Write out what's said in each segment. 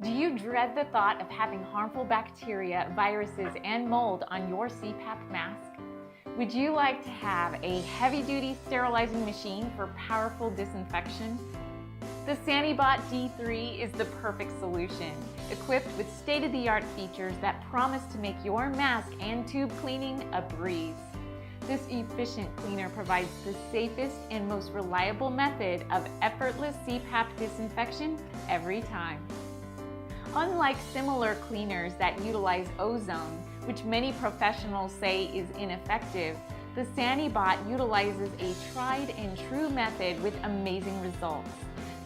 Do you dread the thought of having harmful bacteria, viruses, and mold on your CPAP mask? Would you like to have a heavy-duty sterilizing machine for powerful disinfection? The Sani Bot D3 is the perfect solution, equipped with state-of-the-art features that promise to make your mask and tube cleaning a breeze. This efficient cleaner provides the safest and most reliable method of effortless CPAP disinfection every time. Unlike similar cleaners that utilize ozone, which many professionals say is ineffective, the Sani Bot utilizes a tried and true method with amazing results.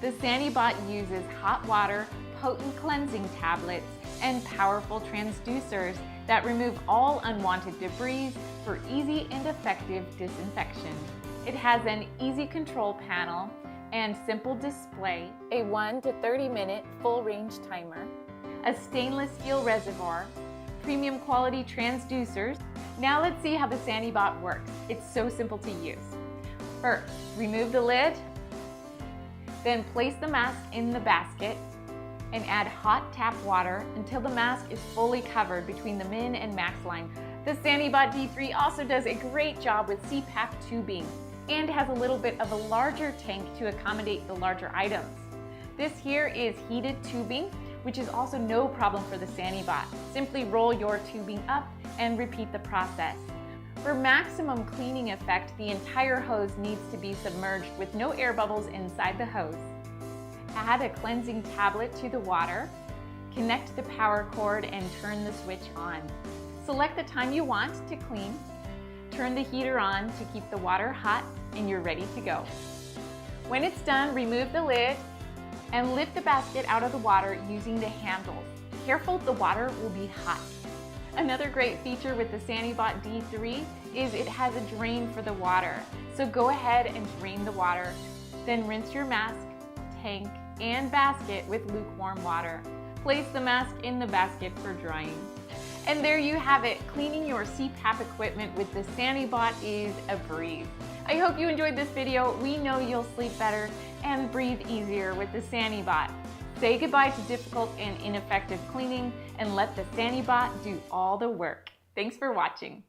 The Sani Bot uses hot water, potent cleansing tablets, and powerful transducers that remove all unwanted debris for easy and effective disinfection. It has an easy control panel and simple display, a 1 to 30 minute full range timer, a stainless steel reservoir, premium quality transducers. Now let's see how the Sani Bot works. It's so simple to use. First, remove the lid, then place the mask in the basket and add hot tap water until the mask is fully covered between the min and max line. The Sani Bot D3 also does a great job with CPAP tubing and has a little bit of a larger tank to accommodate the larger items. This here is heated tubing, which is also no problem for the Sani Bot. Simply roll your tubing up and repeat the process. For maximum cleaning effect, the entire hose needs to be submerged with no air bubbles inside the hose. Add a cleansing tablet to the water, connect the power cord and turn the switch on. Select the time you want to clean, turn the heater on to keep the water hot, and you're ready to go. When it's done, remove the lid and lift the basket out of the water using the handles. Careful, the water will be hot. Another great feature with the Sani Bot D3 is it has a drain for the water. So go ahead and drain the water, then rinse your mask, tank, and basket with lukewarm water. Place the mask in the basket for drying. And there you have it. Cleaning your CPAP equipment with the Sani Bot is a breeze. I hope you enjoyed this video. We know you'll sleep better and breathe easier with the Sani Bot. Say goodbye to difficult and ineffective cleaning and let the Sani Bot do all the work. Thanks for watching.